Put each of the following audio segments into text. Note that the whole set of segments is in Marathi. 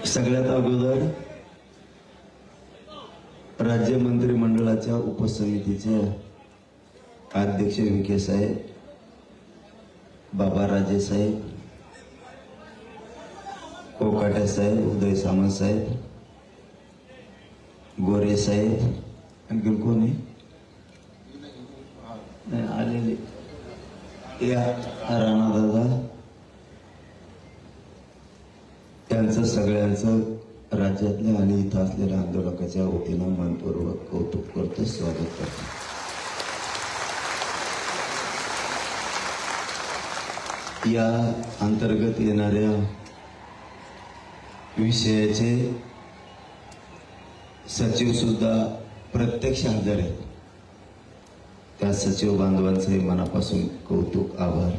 सगळ्यात अगोदर राज्य मंत्रिमंडळाच्या उपसमितीचे अध्यक्ष विखे साहेब, बाबा राजे साहेब, कोकाटे साहेब, उदय सामंत साहेब, गोरे साहेब, आणखी कोणी आलेले या राणा दादा, त्यांचं सगळ्यांचं राज्यातल्या आणि इथं असलेल्या आंदोलकाच्या वतीनं मनपूर्वक कौतुक करतो, स्वागत करतो. या अंतर्गत येणाऱ्या विषयाचे सचिव सुद्धा प्रत्यक्ष हजर आहेत. त्या सचिव बांधवांचे मनापासून कौतुक, आभार.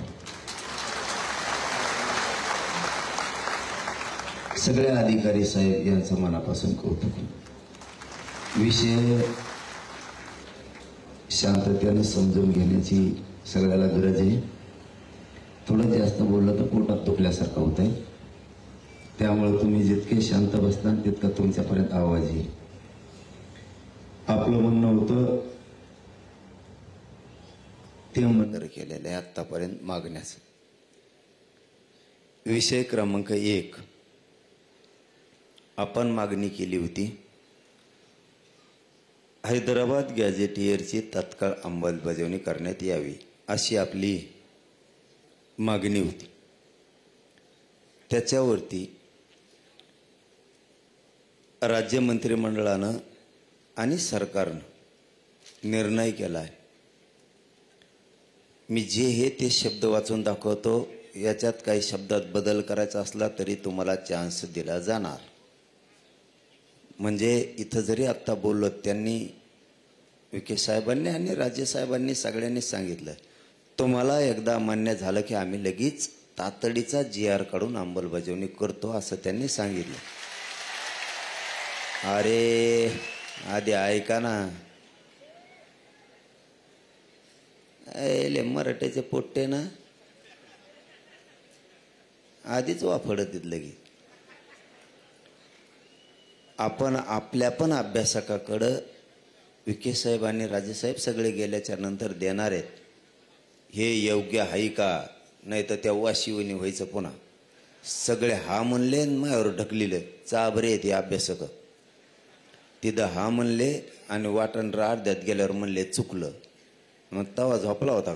सगळे अधिकारी साहेब यांचं मनापासून कौतुक. विषय शांततेने समजून घेण्याची सगळ्याला गरज आहे. थोडं जास्त बोललं तर पोटात दुखल्यासारखं होत आहे. त्यामुळे तुम्ही जितके शांत बसताल तितका तुमच्यापर्यंत आवाज येईल. आपलं म्हणणं होतं ते मंत्र केलेलं आहे आतापर्यंत मागण्याचं. विषय क्रमांक 1, आपण मागणी केली होती हैदराबाद गॅझेटियरची तत्काळ अंमलबजावणी करण्यात यावी, अशी आपली मागणी होती. त्याच्यावरती राज्य मंत्रिमंडळानं आणि सरकारनं निर्णय केला आहे. मी जे हे ते शब्द वाचून दाखवतो. याच्यात काही शब्दात बदल करायचा असला तरी तुम्हाला चान्स दिला जाणार. म्हणजे इथं जरी आत्ता बोललो, त्यांनी विखे साहेबांनी आणि राज्यसाहेबांनी सगळ्यांनी सांगितलं, तुम्हाला एकदा मान्य झालं की आम्ही लगेच तातडीचा GR काढून अंमलबजावणी करतो, असं त्यांनी सांगितलं. अरे आधी ऐका ना, मराठ्याचे पोट्टे ना आधीच वाफडत लगे. आपण आपल्या पण अभ्यासकाकडं विखे साहेब आणि राजेसाहेब सगळे गेल्याच्या नंतर देणार आहेत. हे योग्य आहे का, नाही तर तेव्हा शिवणी व्हायचं. पुन्हा सगळे हा म्हणले माझ्यावर ढकलिलं. चाबरे आहेत हे अभ्यासक. तिथं हा म्हणले आणि वाटण अर्ध्यात गेल्यावर म्हणले चुकलं. मग तवा झोपला होता का?